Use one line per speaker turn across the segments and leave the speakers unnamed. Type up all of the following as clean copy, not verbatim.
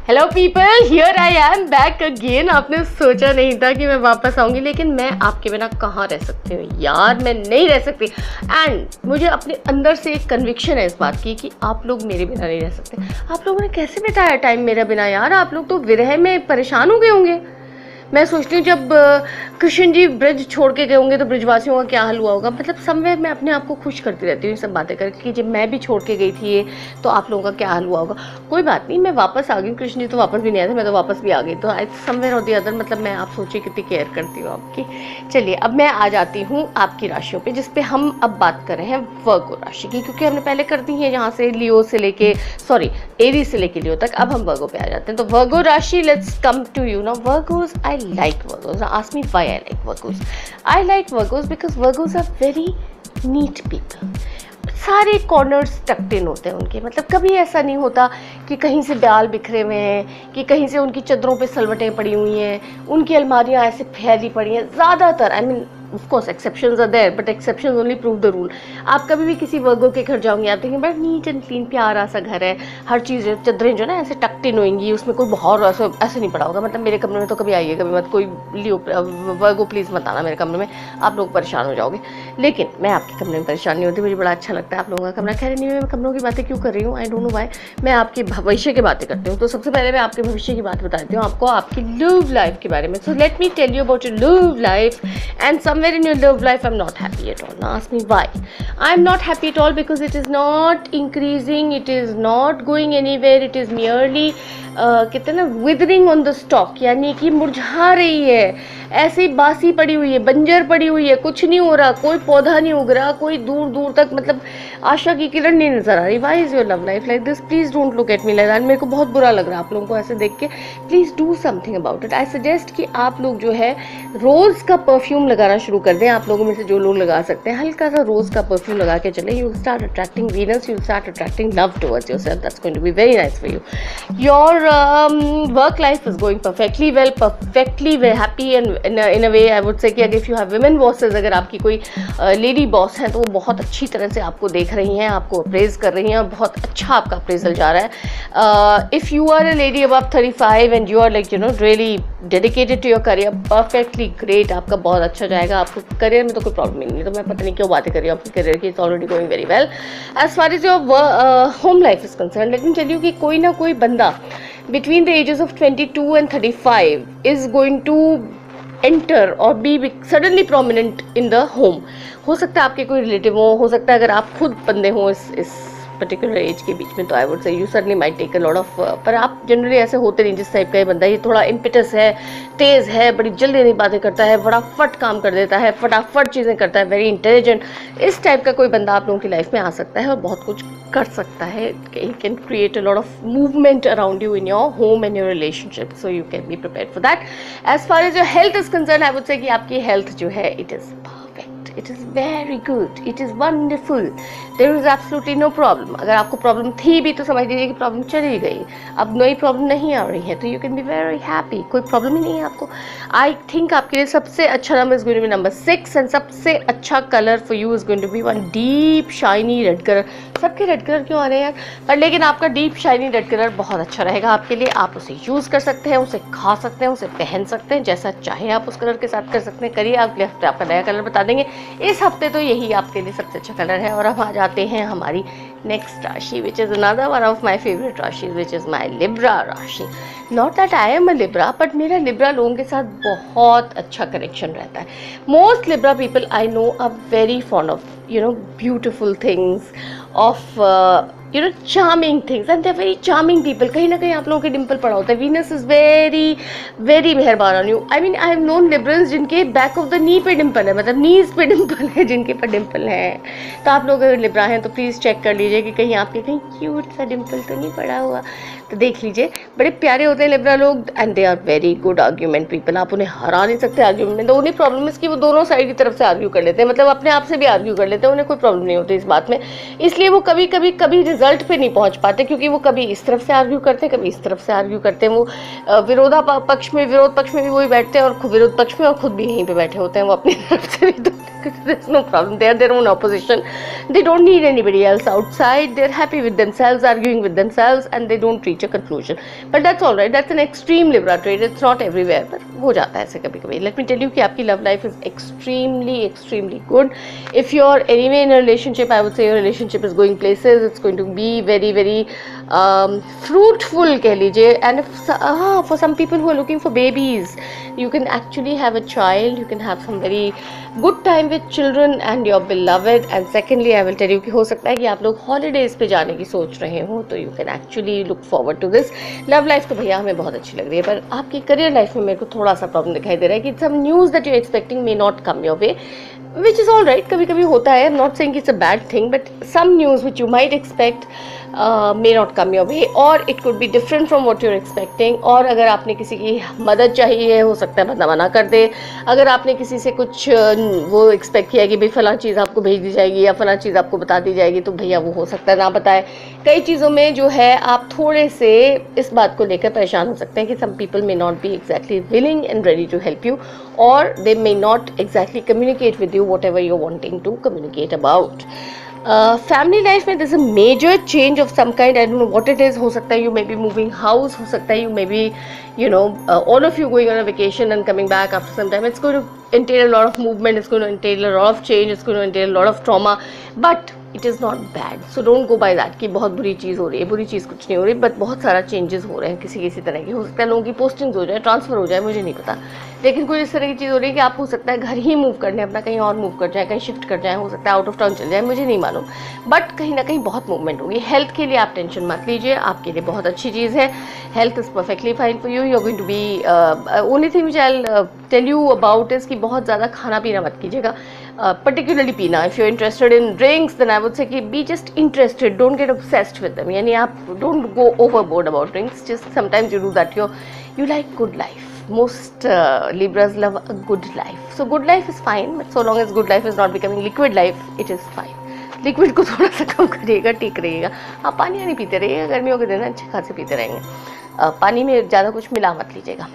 Hello people, here I am back again. आपने सोचा नहीं था कि मैं वापस आऊँगी, लेकिन मैं आपके बिना कहाँ रह सकती हूँ यार, मैं नहीं रह सकती। एंड मुझे अपने अंदर से एक कन्विक्शन है इस बात की कि आप लोग मेरे बिना नहीं रह सकते। आप लोगों ने कैसे बिताया टाइम मेरे बिना यार? आप लोग तो विरह में परेशान हो गए होंगे। मैं सोचती हूँ जब कृष्ण जी ब्रिज छोड़ के गए होंगे तो ब्रिजवासियों का क्या हाल हुआ होगा। मतलब समवेयर मैं अपने आप को खुश करती रहती हूँ सब बातें करके कि जब मैं भी छोड़ के गई थी ये, तो आप लोगों का क्या हाल हुआ होगा। कोई बात नहीं, मैं वापस आ गई। कृष्ण जी तो वापस भी नहीं आए थे, मैं तो वापस भी आ गई। तो आई समवेयर और दी अदर, मतलब मैं आप सोचिए कितनी केयर करती हूँ आपकी। चलिए अब मैं आ जाती हूँ आपकी राशियों पे, जिसपे हम अब बात कर रहे हैं वर्गो राशि की, क्योंकि हमने पहले कर दी है यहाँ से लियो से लेके एरीज से लेके लियो तक। अब हम वर्गो पे आ जाते हैं। तो वर्गो राशि, let's come to you now. Virgos, I like Virgos. Now ask me why I like Virgos. I like Virgos because Virgos are very neat people. सारे कॉर्नर्स टक्ड इन होते हैं उनके। मतलब कभी ऐसा नहीं होता कि कहीं से बाल बिखरे हुए हैं, कि कहीं से उनकी चद्दरों पे सलवटें पड़ी हुई हैं, उनकी अलमारियां ऐसे फैली पड़ी हैं। ज़्यादातर, I mean of course exceptions are there, but exceptions only prove the rule. आप कभी भी किसी वर्गो के घर जाओगे, आप देखेंगे बड़ा नीट एंड क्लीन प्यारा सा घर है। हर चीज़, चद्दरें जो ना ऐसे टक्ड इन होंगी, उसमें कोई बहुत ऐसे नहीं पड़ा होगा। मतलब मेरे कमरे में तो कभी आइए, कभी मत कोई लियो वर्गो प्लीज़ मत आना मेरे कमरे में, आप लोग परेशान हो जाओगे। लेकिन मैं आपके कमरे में परेशान नहीं होती, मुझे बड़ा अच्छा लगता है आप लोगों का कमरा। खैर नहीं, मैं कमरों की बातें क्यों कर रही हूँ, आई डोंट नो व्हाई। मैं आपके भविष्य की बातें करती हूँ। तो सबसे पहले मैं आपके भविष्य की बात बताती हूँ आपको, आपकी लव लाइफ के बारे में। So let me tell you about your love life. And somewhere in your love life I'm not happy at all. Now ask me why. I'm not happy at all because it is not increasing, it is not going anywhere, it is merely कहते हैं ना withering on the stalk, यानी कि मुरझा रही है, ऐसी बासी पड़ी हुई है, बंजर पड़ी हुई है, कुछ नहीं हो रहा, कोई पौधा नहीं उग रहा, कोई दूर दूर तक मतलब आशा की किरण नहीं नजर आ रही। Why is your love life like this? Please don't look at me like that. मेरे को बहुत बुरा लग रहा है आप लोगों को ऐसे देख के। Please do something about it. I suggest कि आप लोग जो है रोज का परफ्यूम लगाना शुरू कर दें। आप लोगों में से जो लोग लगा सकते हैं, हल्का सा रोज का परफ्यूम लगा के चले। You start attracting Venus, you start attracting love towards yourself. That's going to be very nice for you. Your work life is going perfectly well, perfectly happy and in a way I would say कि अगर if you have women bosses, अगर आपकी कोई lady boss है तो वो बहुत अच्छी तरह से आपको देख रही हैं, आपको अप्रेज कर रही हैं और बहुत अच्छा आपका अप्रेजल जा रहा है। If you are a lady above 35 and you are like you know really dedicated to your career, perfectly great, आपका बहुत अच्छा जाएगा। आपको करियर में तो कोई प्रॉब्लम नहीं है। तो मैं पता नहीं क्यों बातें कर रही हूँ आपके करियर की, it's already going very well. As far as your home life is concern, let me tell you कि कोई ना कोई बंदा between the ages of 22 and 35 is going to enter or be suddenly prominent in the home. हो सकता है आपके कोई रिलेटिव हो सकता है अगर आप खुद बंदे हो इस पर्टिकुलर एज के बीच में, तो I would say you certainly might take a lot of, पर आप जनरली ऐसे होते नहीं। जिस टाइप का ये बंदा, ये थोड़ा इम्पिटस है, तेज़ है, बड़ी जल्दी नहीं बातें करता है, फटाफट काम कर देता है, फटाफट चीज़ें करता है, वेरी इंटेलिजेंट। इस टाइप का कोई बंदा आप लोगों की लाइफ में आ सकता है और बहुत कुछ कर सकता है। He can create a lot of movement around you in your home and your relationship, so you can be prepared for that. As far as your health is concern, I would say कि आपकी health जो है it is it is very good, it is wonderful, there is absolutely no problem. अगर आपको problem थी भी तो समझ लीजिए कि प्रॉब्लम चली गई, अब नई प्रॉब्लम नहीं आ रही है, तो you can be very happy. कोई प्रॉब्लम ही नहीं है आपको। आई थिंक आपके लिए सबसे अच्छा number is going to be number 6 and सबसे अच्छा colour for you is going to be one deep shiny red colour. सबके रेड कलर क्यों आ रहे हैं यार, पर लेकिन आपका डीप शाइनी रेड कलर बहुत अच्छा रहेगा आपके लिए। आप उसे यूज़ कर सकते हैं, उसे खा सकते हैं, उसे पहन सकते हैं, जैसा चाहे आप उस कलर के साथ कर सकते हैं। करिए, अगले हफ्ते आपका नया कलर बता देंगे। इस हफ्ते तो यही आपके लिए सबसे अच्छा कलर है। और अब आ जाते हैं हमारी नेक्स्ट राशि, which is another one of my favourite राशि, विच इज़ माई लिब्रा राशि। Not that I am a Libra, but मेरा लिब्रा लोगों के साथ बहुत अच्छा कनेक्शन रहता है। Most Libra people I know are very fond of beautiful things, of charming things, and they're very charming people. कहीं ना कहीं आप लोगों के डिम्पल पड़ा होता है। Venus is very very मेहरबान on you. I mean I have known liberals जिनके बैक ऑफ द नी पे डिम्पल है, मतलब नीज पे डिम्पल है, जिनके पर डिम्पल है। तो आप लोग अगर लिब्रा हैं तो प्लीज़ चेक कर लीजिए कि कहीं आपके कहीं क्यूट सा डिम्पल तो नहीं पड़ा हुआ। तो देख लीजिए, बड़े प्यारे होते हैं लिब्रा लोग, and they are very good argument people. आप उन्हें हरा नहीं सकते आर्ग्यूमेंट में। तो उन्हें प्रॉब्लम है कि वो दोनों साइड की तरफ से आर्ग्यू कर लेते हैं, मतलब अपने आप से भी आर्ग्यू कर लेते हैं, उन्हें कोई प्रॉब्लम नहीं होती इस बात में। इसलिए वो कभी कभी रिजल्ट पे नहीं पहुंच पाते, क्योंकि वो कभी इस तरफ से आर्ग्यू करते हैं, कभी इस तरफ से आर्ग्यू करते हैं। वो विरोध पक्ष में भी वही बैठते हैं और विरोध पक्ष में और खुद भी यहीं पे बैठे होते हैं वो अपनी तरफ से भी। तो there's no problem, they are their own opposition, they don't need anybody else outside, they're happy with themselves, arguing with themselves, and they don't reach a conclusion. But that's all right, that's an extreme Libra trait, it's not everywhere, but हो जाता है ऐसे कभी कभी। Let me tell you कि आपकी love life is extremely good. If you're anyway in a relationship, I would say your relationship is going places, it's going to be very fruitful कह लीजिए। And if for some people who are looking for babies, you can actually have a child, you can have some very good time with children and your beloved. And secondly, I will tell you कि हो सकता है कि आप लोग holidays पे जाने की सोच रहे हो, तो you can actually look forward to this. Love life तो भैया हमें बहुत अच्छी लग रही है, पर आपकी career life में मेरे को थोड़ा सा प्रॉब्लम दिखाई दे रहा है कि some news that you're expecting may not come your way, which is all right, कभी कभी होता है। I'm not saying it's a bad thing, but some news which you might expect may not come your way, or it could be different from what you're expecting. और अगर आपने किसी की मदद चाहिए, हो सकता है बंदा मना कर दे। अगर आपने किसी से कुछ वो एक्सपेक्ट किया कि भाई फलां चीज़ आपको भेज दी जाएगी या फलां चीज़ आपको बता दी जाएगी, तो भैया वो हो सकता है ना बताए। कई चीज़ों में जो है आप थोड़े से इस बात को लेकर परेशान हो सकते हैं कि some people may not be exactly willing and ready to help you, or they may not exactly communicate with you whatever you're wanting to communicate about. Family life में there's a major change of some kind, I don't know what it is. हो सकता है you may be moving house, हो सकता है you may be, you know, all of you going on a vacation and coming back after some time. It's going to entail a lot of movement, it's going to entail a lot of change, it's going to entail a lot of trauma, but it is not bad, so don't go by that कि बहुत बुरी चीज़ हो रही है। बुरी चीज़ कुछ नहीं हो रही, बट बहुत सारा चेंजेस हो रहे हैं किसी तरह की। हो सकता है लोगों की पोस्टिंग्स हो जाए, ट्रांसफ़र हो जाए, मुझे नहीं पता, लेकिन कोई इस तरह की चीज़ हो रही है कि आप हो सकता है घर ही मूव करने, अपना कहीं और मूव कर जाए, कहीं शिफ्ट कर जाए, हो सकता है आउट ऑफ टाउन चल जाए, मुझे नहीं मालूम, बट कहीं ना कहीं बहुत मूवमेंट होगी। हेल्थ के लिए आप टेंशन मत लीजिए, आपके लिए बहुत अच्छी चीज़ है। Health is perfectly fine for you, you are going to be only thing which I tell you about is कि बहुत ज़्यादा खाना पीना मत कीजिएगा, particularly पीना। if you're interested in drinks, then I would say कि be just interested, don't get obsessed with them, यानी आप don't go overboard about drinks, just sometimes you do that, you like good life. Most Libras love a good life, so good life is fine, but so long as good life is not becoming liquid life, it is fine. Liquid को थोड़ा सा कम करिएगा, ठीक रहिएगा। आप पानी नहीं पीते रहिएगा, गर्मियों के दिन अच्छे खासे पीते रहेंगे। पानी में ज़्यादा कुछ मिला मत लीजिएगा।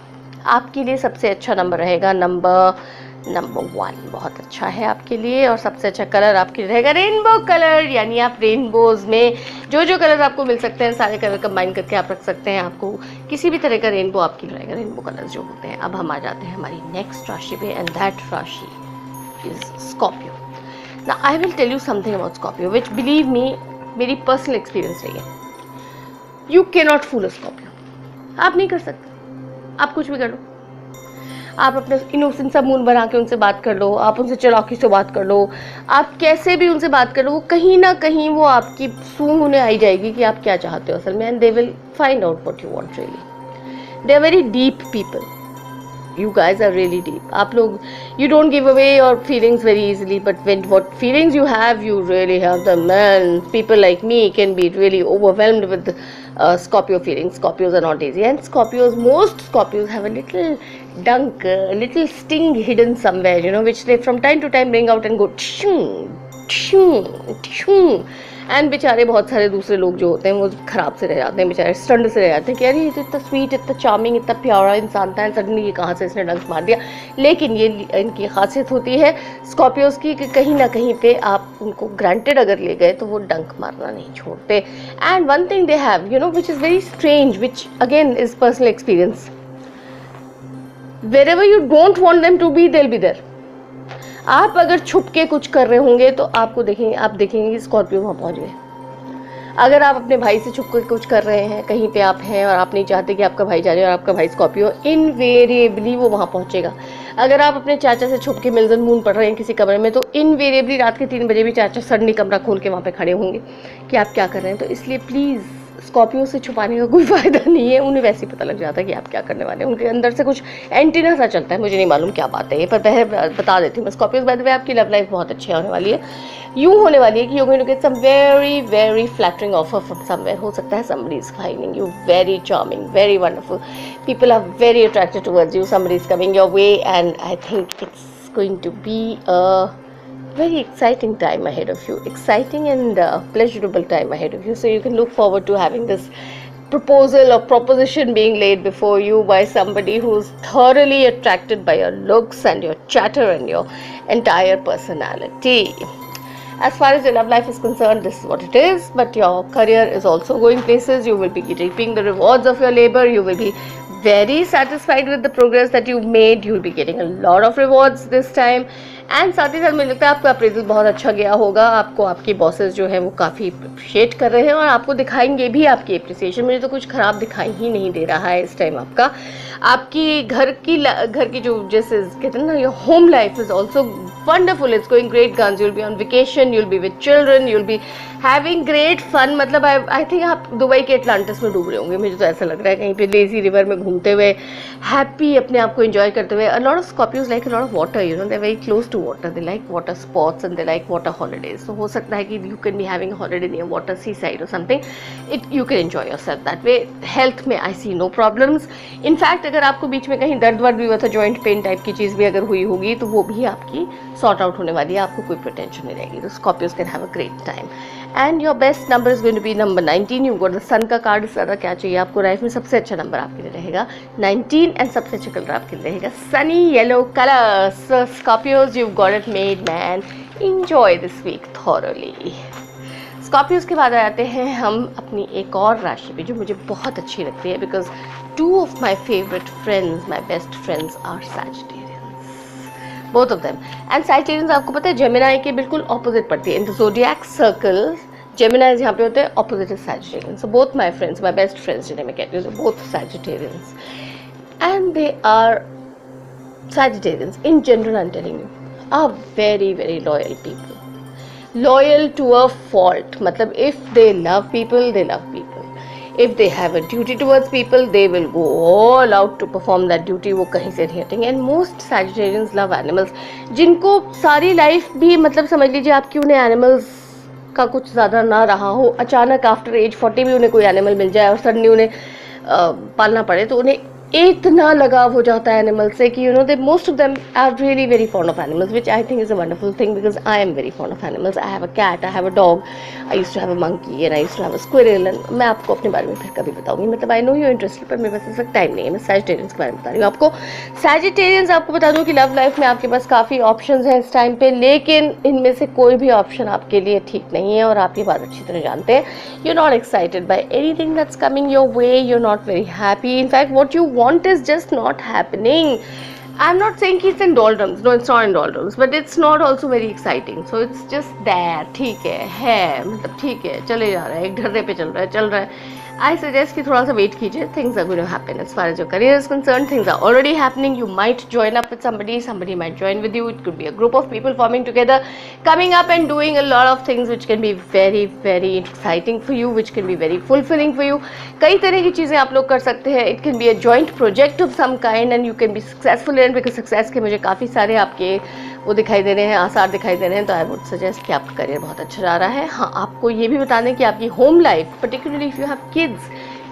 आपके लिए सबसे अच्छा नंबर रहेगा नंबर 1, बहुत अच्छा है आपके लिए। और सबसे अच्छा कलर आपके लिए रहेगा रेनबो कलर, यानी आप रेनबोज में जो कलर आपको मिल सकते हैं सारे कलर कंबाइन करके आप रख सकते हैं। आपको किसी भी तरह का रेनबो आपके लिए रहेगा, रेनबो कलर्स जो होते हैं। अब हम आ जाते हैं हमारी नेक्स्ट राशि पे, एंड दैट राशि is Scorpio. Now I will tell you something about Scorpio which believe me मेरी पर्सनल एक्सपीरियंस रही है। You can not fool a Scorpio, आप नहीं कर सकते। आप कुछ भी कर लो, आप अपने इनोसेंट सा मूड बना के उनसे बात कर लो, आप उनसे चालाकी से बात कर लो, आप कैसे भी उनसे बात कर लो, वो कहीं ना कहीं वो आपकी सूंघ उन्हें आई जाएगी कि आप क्या चाहते हो असल में, and they will find out what you want really. They are very deep people, you guys are really deep. आप लोग, you don't give away your feelings very easily, but when what feelings you have, you really have them. Man, people like me can be really overwhelmed with Scorpio feelings. Scorpios are not easy, and most Scorpios have a little dunk, a little sting hidden somewhere, you know, which they from time to time bring out and go tshung, tshung, tshung. And बेचारे बहुत सारे दूसरे लोग जो होते हैं वो ख़राब से रह जाते हैं, बेचारे स्टंड से रह जाते हैं कि अरे ये तो इतना स्वीट, इतना चार्मिंग, इतना प्यारा इंसान था, एंड सडनली ये कहाँ से इसने डंक मार दिया। लेकिन ये इनकी खासियत होती है स्कॉर्पियोज की कि कहीं ना कहीं पे आप उनको ग्रांटेड अगर ले गए तो वो डंक मारना नहीं छोड़ते। And one thing they have, you know, which is very strange, which again is personal experience, wherever you don't want them to be, they'll be there. आप अगर छुप के कुछ कर रहे होंगे तो आप देखेंगे कि स्कॉर्पियो वहाँ पहुँच गए। अगर आप अपने भाई से छुप कर कुछ कर रहे हैं, कहीं पे आप हैं और आप नहीं चाहते कि आपका भाई जाने, और आपका भाई स्कॉर्पियो, इनवेरिएबली वो वहाँ पहुँचेगा। अगर आप अपने चाचा से छुप के मिलजन मून पढ़ रहे हैं किसी कमरे में, तो इनवेरिएबली रात के 3 बजे भी चाचा सडनली कमरा खोल के वहाँ पे खड़े होंगे कि आप क्या कर रहे हैं। तो इसलिए प्लीज़ स्कॉर्पियो से छुपाने का कोई फ़ायदा नहीं है, उन्हें वैसे ही पता लग जाता है कि आप क्या करने वाले हैं। उनके अंदर से कुछ एंटीना सा चलता है, मुझे नहीं मालूम क्या बात है ये, पर बता देती हूँ मैं। स्कॉर्पियो बाय द वे आपकी लव लाइफ बहुत अच्छी होने वाली है। यूँ होने वाली है कि you going to get some very very flattering offer from somewhere. हो सकता है somebody is finding you very charming, very wonderful, people are very attracted towards you, somebody is coming your way, and I think it's going to be a very exciting time ahead of you, exciting and pleasurable time ahead of you. So you can look forward to having this proposal or proposition being laid before you by somebody who's thoroughly attracted by your looks and your chatter and your entire personality. As far as your love life is concerned, this is what it is, but your career is also going places. You will be reaping the rewards of your labor. You will be very satisfied with the progress that you've made. You will be getting a lot of rewards this time. And साथ ही साथ मुझे लगता है आपका appraisal बहुत अच्छा गया होगा. आपको आपके बॉसेस जो है वो काफ़ी अप्रिशिएट कर रहे हैं और आपको दिखाएंगे भी आपकी अप्रिसिएशन. मुझे तो कुछ ख़राब दिखाई ही नहीं दे रहा है इस टाइम आपकी घर की जो जैसे कहते हैं ना, your home life is also wonderful. It's going great guns. You'll be on vacation, you'll be with children, you'll be having great fun. मतलब आई थिंक आप दुबई के एटलांटिस में डूब रहे होंगे. मुझे तो ऐसा लग रहा है कहीं पे लेजी रिवर में घूमते हुए, हैप्पी अपने आप को एंजॉय करते हुए. A lot of Scorpios like a lot of water, you know, they are very close to water. They like water sports and they like water holidays. So हो सकता है कि you can be having a holiday near water, seaside or something. You can enjoy yourself that way. Health में I see no problems. In fact अगर आपको बीच में कहीं दर्द भी हुआ था, joint pain टाइप की चीज़ भी अगर हुई होगी, तो वो भी आपकी सॉर्ट आउट होने वाली है. आपको कोई प्रोटेंशन नहीं रहेगी. तो Scorpios can have a great time. And your best number is going to be number 19. You got the sun का कार्ड. इससे ज़्यादा क्या चाहिए आपको. लाइफ में सबसे अच्छा नंबर आपके लिए रहेगा 19 एंड सबसे अच्छा कलर आपके लिए रहेगा Sunny yellow colour. So Scorpios, you've got it made, man. Enjoy this week thoroughly. Scorpios के बाद आते हैं हम अपनी एक और राशि पे जो मुझे बहुत अच्छी लगती है, because 2 of my favorite friends, my best friends are Sagittarians, both of them. And Sagittarians आपको पता है जेमिनाई के बिल्कुल ऑपोजिट पड़ती है. इन द ज़ोडिएक सर्कल जेमिनाइज यहाँ पे होते हैं, opposite is Sagittarians. So both my friends, my best friends जिन्हें मैं कहती हूँ, both Sagittarians, and they are Sagittarians in general, I'm telling you, are very very loyal people. Loyal to a fault. मतलब if they love people, they love people. If they have a duty towards people, they will go all out to perform that duty. वो कहीं से नहीं हटेंगे. And most Sagittarians love animals. जिनको सारी life भी मतलब समझ लीजिए आपकी उन्हें एनिमल्स का कुछ ज़्यादा ना रहा हो, अचानक आफ्टर एज 40 भी उन्हें कोई एनिमल मिल जाए और सडनली उन्हें पालना पड़े, तो उन्हें इतना लगाव हो जाता है एनिमल से कि you know they most of them are really very fond of animals, which I think is a wonderful thing because I am very fond of animals. I have a cat, I have a dog, I used to have a monkey and I used to have a squirrel. And मैं आपको अपने बारे में फिर कभी बताऊंगी. मतलब I know you interested, पर मेरे पास इस वक्त टाइम नहीं है. मैं सैजिटेरियंस के बारे में बता रही हूँ आपको. सैजिटेरियंस आपको बता दूँ कि लव लाइफ में आपके पास काफ़ी ऑप्शंस हैं इस टाइम पे, लेकिन इनमें से कोई भी ऑप्शन आपके लिए ठीक नहीं है और आप ये बात अच्छी तरह जानते हैं. You are not excited by anything that's coming your way. You are not very happy. In fact, what you want is just not happening. I'm not saying it's in doldrums. No, it's not in doldrums. But it's not also very exciting. So it's just there. ठीक है मतलब ठीक है, चले जा रहा है, एक ढर्रे पे चल रहा है. I suggest कि थोड़ा सा वेट कीजिए. Things are going to happen. As far as your career is concerned, things are already happening. You might join up with somebody might join with you. It could be a group of people forming together, coming up and doing a lot of things which can be very very exciting for you, which can be very fulfilling for you. कई तरह की चीज़ें आप लोग कर सकते हैं. It can be a joint project of some kind and you can be successful in it, because success के मुझे काफ़ी सारे आपके वो दिखाई दे रहे हैं, आसार दिखाई दे रहे हैं. तो आई वुड सजेस्ट कि आपका करियर बहुत अच्छा जा रहा है. हाँ, आपको ये भी बता दें कि आपकी home life, particularly if you have kids,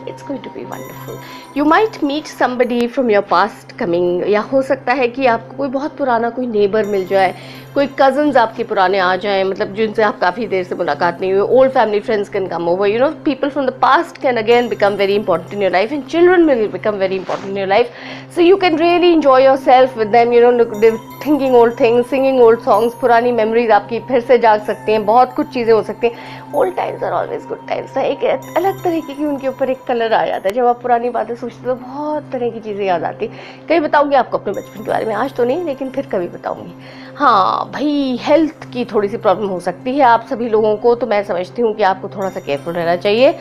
it's going to be wonderful. You might meet somebody from your past coming, या हो सकता है कि आपको कोई बहुत पुराना कोई नेबर मिल जाए, कोई कज़न्स आपके पुराने आ जाएं, मतलब जिनसे आप काफ़ी देर से मुलाकात नहीं हुई. Old family friends can come over. You know, people from the past can again become very important in your life and children will become very important in your life. So you can really enjoy yourself with them. You know, thinking old things, singing old songs. पुरानी memories आपकी फिर से जाग सकती हैं. बहुत कुछ चीज़ें हो सकती हैं. Old times are always good times. एक अलग तरीके की उनके ऊपर एक कलर आ जाता है. जब आप पुरानी बातें सोचते तो बहुत तरह की चीज़ें याद आती. कभी बताऊंगी आपको अपने बचपन के बारे में, आज तो नहीं लेकिन फिर कभी बताऊंगी. हाँ भाई, हेल्थ की थोड़ी सी प्रॉब्लम हो सकती है आप सभी लोगों को, तो मैं समझती हूँ कि आपको थोड़ा सा केयरफुल रहना चाहिए.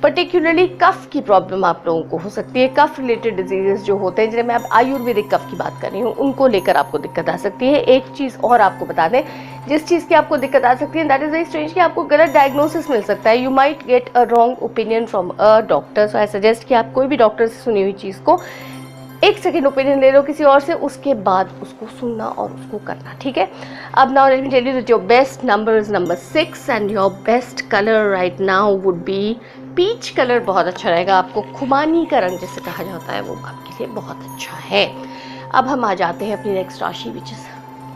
पर्टिकुलरली कफ की प्रॉब्लम आप लोगों को हो सकती है. कफ रिलेटेड डिजीजेस जो होते हैं, जिन्हें मैं अब आयुर्वेदिक कफ की बात कर रही हूँ, उनको लेकर आपको दिक्कत आ सकती है. एक चीज़ और आपको बता दें, जिस चीज़ की आपको दिक्कत आ सकती है, दैट इज़ वेरी स्ट्रेंज, कि आपको गलत डायग्नोसिस मिल सकता है. You might get a wrong opinion from a doctor. So I suggest कि आप कोई भी डॉक्टर से सुनी हुई चीज़ को एक सेकेंड ओपिनियन ले लो किसी और से, उसके बाद उसको सुनना और उसको करना, ठीक है. अब now let me tell you that your best number is number 6 and your best colour right now would be peach colour. बहुत अच्छा रहेगा. आपको खुमानी का रंग जिसे कहा जाता है वो आपके लिए बहुत अच्छा है. अब हम आ जाते हैं अपनी नेक्स्ट राशि, विच इज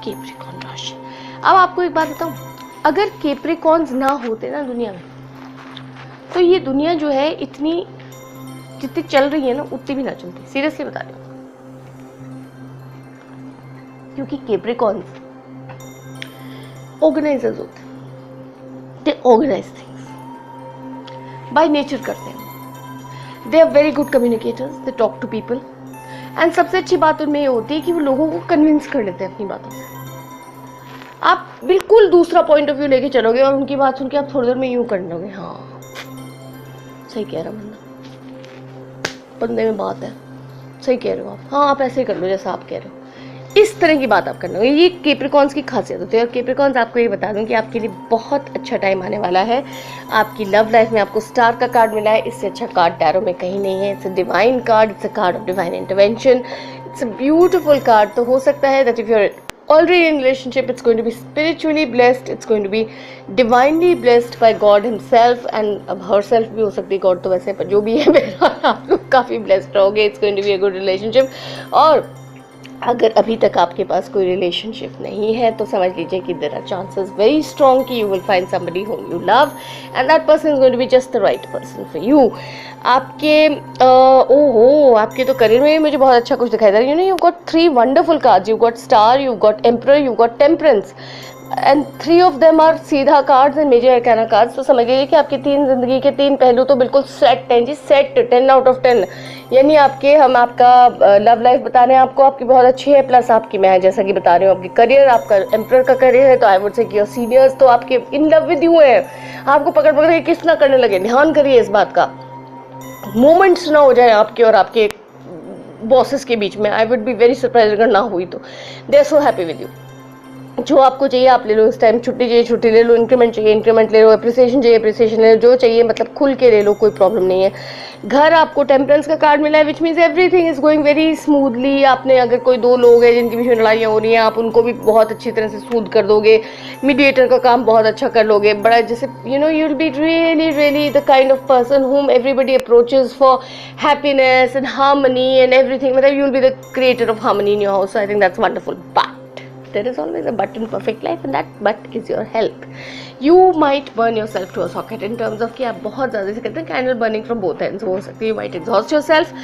कैप्रिकॉर्न राशि. अब आपको एक बात बताऊं, अगर कैप्रिकॉर्न्स ना होते ना दुनिया में, तो ये दुनिया जो है इतनी जितनी चल रही है ना उतनी भी ना चलती, सीरियसली बता रही हूँ। क्योंकि कैप्रिकॉर्न्स ऑर्गेनाइजर्स होते हैं, they organize things by nature करते हैं। They are very good communicators, they talk to people, and सबसे अच्छी बात उनमें ये होती है कि वो लोगों को कन्विंस कर लेते हैं अपनी बातों से। आप बिल्कुल दूसरा पॉइंट ऑफ व्यू लेके चलोगे और उनकी बात सुन के आप थोड़ी देर में यूं करने लोगे, हाँ सही कह रहा बंदा, बंदे में बात है, सही कह रहे हो आप, हाँ आप ऐसे ही कर लो जैसा आप कह रहे हो। इस तरह की बात आप करना होगी। ये कैप्रिकॉर्न्स की खासियत होती है। और कैप्रिकॉर्न्स, आपको ये बता दूं कि आपके लिए बहुत अच्छा टाइम आने वाला है। आपकी लव लाइफ में आपको स्टार का कार्ड मिला है, इससे अच्छा कार्ड टैरो में कहीं नहीं है। It's a divine card, it's a card of divine intervention, it's a beautiful card. तो हो सकता है that if you are already in relationship, it's going to be spiritually blessed, it's going to be divinely blessed by God himself, and अब herself भी हो सकती है, God तो वैसे पर जो भी है आप लोग काफ़ी blessed रहोगे। It's going to be a good relationship। और अगर अभी तक आपके पास कोई रिलेशनशिप नहीं है तो समझ लीजिए कि there are chances very strong कि you will find somebody whom you love, and that person is going to be just the right person for you. आपके ओहो, आपके तो करियर में मुझे बहुत अच्छा कुछ दिखाई दे रहा है। You know, you got 3 wonderful cards, you got star, you got emperor, you got temperance, and 3 of them are सीधा cards and major arcana cards. तो समझ लीजिए कि आपके 3 जिंदगी के 3 पहलू तो बिल्कुल सेट हैं जी, सेट 10 आउट ऑफ 10। यानी हम आपका लव लाइफ बता रहे हैं आपको, आपकी बहुत अच्छी है, प्लस आपकी मैं जैसा कि बता रही हूँ आपकी करियर, आपका एम्परर का करियर है, तो आई वुड से कि योर सीनियर्स तो आपके इन लव विद यू है, आपको पकड़ पकड़ के किस ना करने लगे। ध्यान करिए इस बात का, मोमेंट्स ना हो जाए आपके और आपके बॉसेस के बीच में। I would be very surprise अगर ना हुई तो। They are so happy with you. जो आपको चाहिए आप ले लो इस टाइम, छुट्टी चाहिए छुट्टी ले लो, इंक्रीमेंट चाहिए इंक्रीमेंट ले लो, अप्रिसिएशन चाहिए अप्रिसिएशन ले लो, जो चाहिए मतलब खुल के ले लो, कोई प्रॉब्लम नहीं है। घर आपको टेम्परेंस का कार्ड मिला है, which means everything is going very smoothly. आपने अगर कोई 2 लोग हैं जिनके बीच में लड़ाइयाँ हो रही हैं, आप उनको भी बहुत अच्छी तरह से स्मूथ कर दोगे, मीडिएटर का काम बहुत अच्छा कर लोगे। बड़ा जैसे you know, you will be really really the kind of person whom everybody approaches for happiness and harmony and everything. मतलब you will be the creator of harmony in your house. So I think that's wonderful. But there is always a but in perfect life, and that but is your health. You might burn yourself to a socket in terms of कि आप बहुत ज़्यादा से कहते हैं candle burning from both ends हो सकती है। You might exhaust yourself.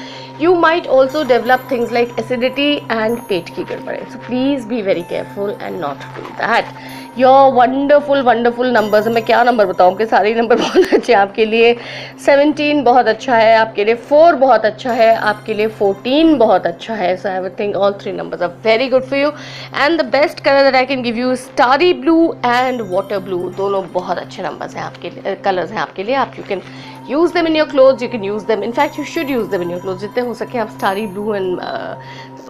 You might also develop things like acidity and पेट की गड़बड़ें. So please be very careful and not do that. Your wonderful numbers, मैं क्या नंबर बताऊँ कि सारे नंबर बहुत अच्छे हैं आपके लिए। 17 बहुत अच्छा है आपके लिए, 4 बहुत अच्छा है आपके लिए, 14 बहुत अच्छा है। So I would think all 3 numbers are very good for you. And the best color that I can give you is starry blue and water blue. दोनों बहुत अच्छे नंबर्स हैं आपके लिए, कलर्स हैं आपके लिए। आप you can use them in your clothes, you can use them, in fact you should use them in your clothes. जितने हो सके आप starry blue and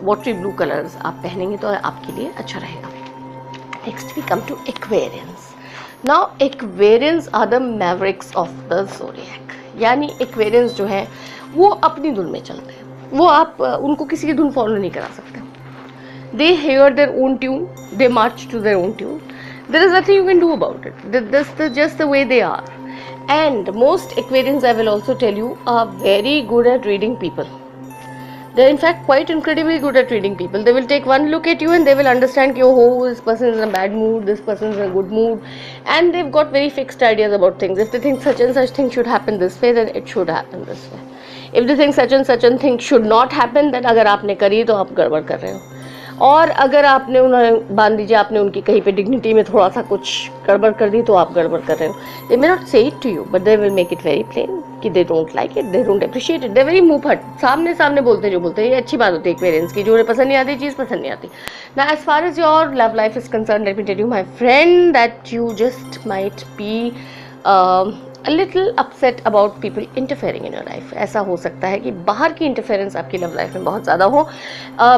watery blue colours आप पहनेंगे तो आपके लिए अच्छा रहेगा। Next we come to Aquarians. Now Aquarians are the mavericks of the zodiac. यानी Aquarians जो है वो अपनी धुन में चलते हैं, वो आप उनको किसी की धुन फॉलो नहीं करा सकते। They hear their own tune, they march to their own tune. There is nothing you can do about it. That's just the way they are. And most Aquarians, I will also tell you, are very good at reading people. They're in fact quite incredibly good at reading people. They will take one look at you and they will understand कि oh, this person is in a bad mood, this person is in a good mood, and they've got very fixed ideas about things. If they think such and such thing should happen this way, then it should happen this way. If they think such and thing should not happen, then अगर आपने करी तो आप गड़बड़ कर रहे हो। और अगर आपने उन्हें मान लीजिए आपने उनकी कहीं पे डिग्निटी में थोड़ा सा कुछ गड़बड़ कर दी तो आप गड़बड़ कर रहे हो। They may not say it to you but they will make it very plain कि they don't like it, they don't appreciate it, they very मुंह फट, सामने सामने बोलते जो बोलते हैं। ये अच्छी बात होती है एक्वेरियंस की, जो उन्हें पसंद नहीं आती चीज़ पसंद नहीं आती ना। As far as your love life is concern, let me tell you my friend that you just might be a little upset about people interfering in your life. ऐसा हो सकता है कि बाहर की interference आपकी love life में बहुत ज़्यादा हो।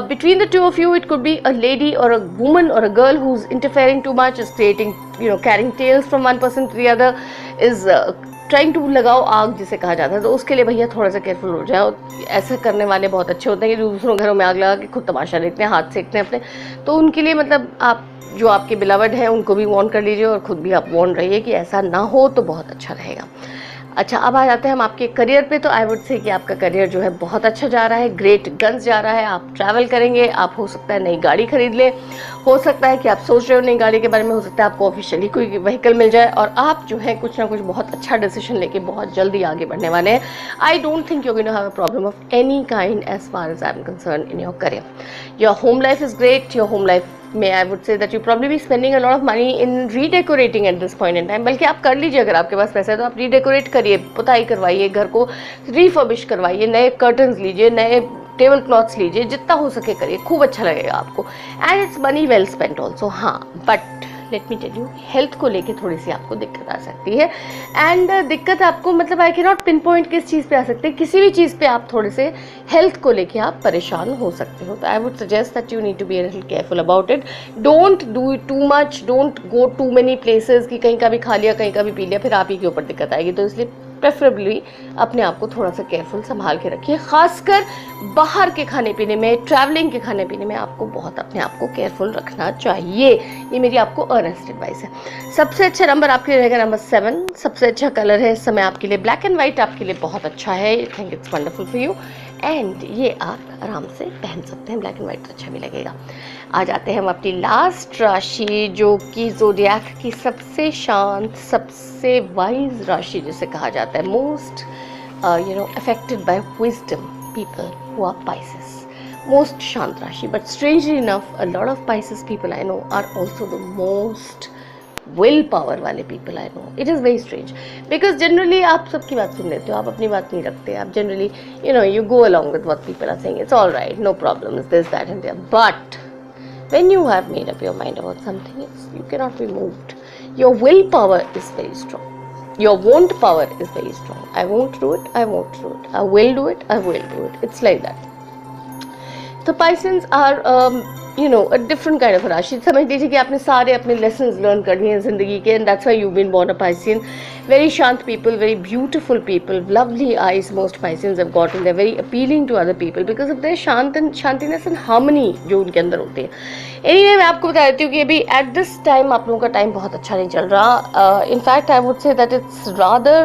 Between the two of you, it could be a lady or a woman or a girl who's interfering too much, is creating, you know, carrying tales from one person to the other, is trying to लगाओ आग जिसे कहा जाता है। तो उसके लिए भैया थोड़ा सा केयरफुल हो जाओ। ऐसे करने वाले बहुत अच्छे होते हैं कि दूसरों घरों में आग लगा के खुद तमाशा देखते हैं, हाथ सेकते हैं अपने। तो उनके लिए मतलब आप जो आपके बिलवड हैं उनको भी वार्न कर लीजिए और खुद भी आप वार्न रहिए कि ऐसा ना हो तो बहुत अच्छा रहेगा। अच्छा, अब आ जाते हैं हम आपके करियर पे। तो आई वुड से कि आपका करियर जो है बहुत अच्छा जा रहा है, ग्रेट गन्स जा रहा है, आप ट्रैवल करेंगे, आप हो सकता है नई गाड़ी खरीद लें, हो सकता है कि आप सोच रहे हो नई गाड़ी के बारे में, हो सकता है आपको ऑफिशियली कोई व्हीकल मिल जाए और आप जो है कुछ ना कुछ बहुत अच्छा डिसीजन लेके बहुत जल्दी आगे बढ़ने वाले हैं। I don't think you going to have a problem of any kind as far as I am concern in your career. Your home life is great, your home life में I would say that you probably be spending a lot of money in redecorating at this point in time. बल्कि आप कर लीजिए, अगर आपके पास पैसा है तो आप रीडेकोरेट करिए, पुताई करवाइए, घर को रीफर्बिश करवाइए, नए कर्टन्स लीजिए, नए टेबल क्लॉथ्स लीजिए, जितना हो सके करिए, खूब अच्छा लगेगा आपको and it's money well spent also. हाँ, but let me tell you, health को लेके थोड़ी सी आपको दिक्कत आ सकती है एंड दिक्कत आपको मतलब I can not pin point किस चीज़ पे आ सकती है, किसी भी चीज़ पे आप थोड़े से हेल्थ को लेके आप परेशान हो सकते हो। तो I would suggest that you need to be a little careful about it, don't do it too much, don't go too many places कि कहीं का भी खा लिया कहीं का भी पी लिया फिर आप ही के ऊपर दिक्कत आएगी। तो इसलिए प्रेफरेबली अपने आप को थोड़ा सा केयरफुल संभाल के रखिए, खासकर बाहर के खाने पीने में, ट्रैवलिंग के खाने पीने में आपको बहुत अपने आप को केयरफुल रखना चाहिए। ये मेरी आपको अर्नेस्ट एडवाइस है। सबसे अच्छा नंबर आपके लिए रहेगा नंबर 7। सबसे अच्छा कलर है इस समय आपके लिए ब्लैक एंड वाइट, आपके लिए बहुत अच्छा है। I think it's wonderful for you and ये आप आराम से पहन सकते हैं, ब्लैक एंड वाइट अच्छा भी लगेगा। आ जाते हैं हम अपनी लास्ट राशि, जो कि ज़ोडिएक की सबसे शांत, सबसे वाइज राशि जिसे कहा जाता है, most affected by wisdom people who are Pisces, most शांत राशि। But strangely enough a lot of Pisces people I know are also the most will power वाले people I know. It is very strange because generally आप सबकी बात सुन लेते हो, आप अपनी बात नहीं रखते, आप generally you go along with what people are saying, it's all right, no problem, this that and that. But when you have made up your mind about something, you cannot be moved. Your willpower is very strong. Your want power is very strong. I won't do it, I won't do it. I will do it, I will do it. It's like that. The Pisces are a different kind of राशि। समझ लीजिए कि आपने सारे अपने lessons learn करनी है ज़िंदगी के, and that's why you've been born a Piscean. Very शांत people, very beautiful people, lovely eyes most Pisceans have got, and they're very appealing to other people because of their शांतिनेस and harmony जो उनके अंदर होती है। Anyway, मैं आपको बता देती हूँ कि अभी at this time आप लोगों का टाइम बहुत अच्छा नहीं चल रहा। In fact, I would say that it's rather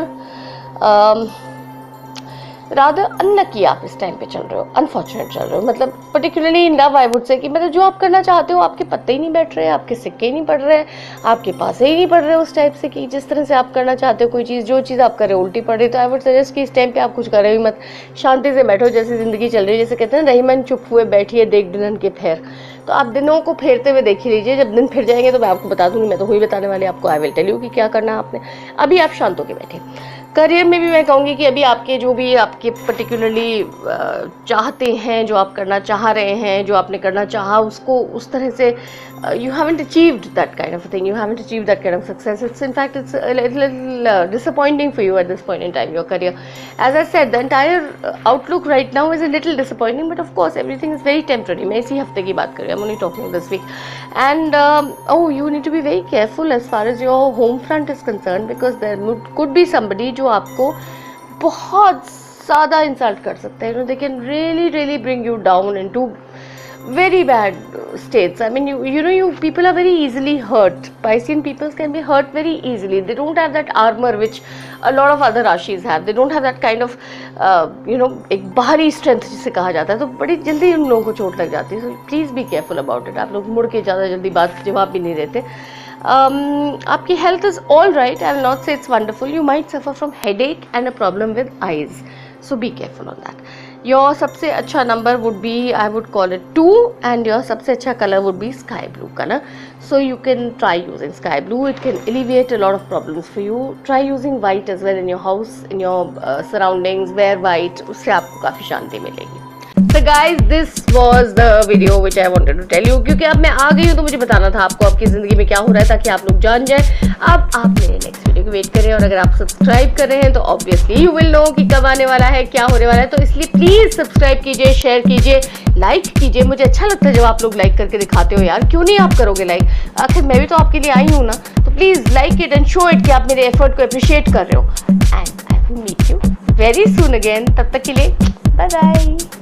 unlucky आप इस टाइम पे चल रहे हो, अनफॉर्चुनेट चल रहे हो। मतलब particularly in love I would say कि मतलब जो आप करना चाहते हो आपके पत्ते ही नहीं बैठ रहे, आपके सिक्के ही नहीं पड़ रहे, आपके पास ही नहीं पड़ रहे उस टाइप से कि जिस तरह से आप करना चाहते हो कोई चीज़, जो चीज़ आप कर रहे हो उल्टी पड़ रही। तो आई वुड सजेस्ट कि इस टाइम पे आप कुछ कर रहे हो मत, शांति से बैठो, जैसे ज़िंदगी चल रही है, जैसे कहते हैं रही मन चुप हुए बैठिए देख दुल्हन के फेर। तो आप दिनों को फेरते हुए देख ही लीजिए, जब दिन फिर जाएंगे तो मैं आपको बता दूंगी, मैं तो वही बताने वाली आपको, आई विल टेल यू कि क्या करना है आपने। अभी आप शांत होकर बैठे। करियर में भी मैं कहूँगी कि अभी आपके जो भी आपके पर्टिकुलरली चाहते हैं, जो आप करना चाह रहे हैं, जो आपने करना चाहा उसको उस तरह से you haven't achieved that kind of a thing, you haven't achieved that kind of success. It's in fact it's a little disappointing for you at this point in time, your career. As I said, the entire outlook right now is a little disappointing, but of course everything is very temporary. मैं इसी हफ्ते की बात कर रही हूँ, I'm only talking this week. And you need to be very careful as far as your home front is concerned, because there could be somebody जो आपको बहुत ज़्यादा इंसल्ट कर सकते हैं। They can really bring you down into very bad states. I mean, you people are very easily hurt. Piscean people can be hurt very easily. They don't have that armor which a lot of other rashis have. They don't have that kind of एक बाहरी strength जिसे कहा जाता है, तो बड़ी जल्दी उन लोगों को चोट लग जाती है। So please be careful about it. आप लोग मुड़ के ज़्यादा जल्दी बात जवाब भी नहीं देते। आपकी health is all right. I will not say it's wonderful. You might suffer from headache and a problem with eyes. So be careful on that. Your सबसे अच्छा number would be, I would call it 2, and your सबसे अच्छा color would be sky blue color. So you can try using sky blue. It can alleviate a lot of problems for you. Try using white as well in your house, in your surroundings. Wear white. उससे आपको काफ़ी शांति मिलेगी। So guys, this was the video which I wanted to tell you, क्योंकि अब मैं आ गई हूँ तो मुझे बताना था आपको आपकी ज़िंदगी में क्या हो रहा है, ताकि आप लोग जान जाए। अब आप मेरे नेक्स्ट वीडियो की वेट करें, और अगर आप सब्सक्राइब कर रहे हैं तो ऑब्वियसली यू विल नो कि कब आने वाला है, क्या होने वाला है। तो इसलिए प्लीज़ सब्सक्राइब कीजिए, शेयर कीजिए, लाइक कीजिए। मुझे अच्छा लगता है जब आप लोग लाइक करके दिखाते हो यार, क्यों नहीं आप करोगे लाइक? आखिर मैं भी तो आपके लिए आई हूँ ना। तो please like it and show it कि आप मेरे एफर्ट को अप्रिशिएट कर रहे हो। And I will meet you very soon again. तब तक के लिए बाय बाय।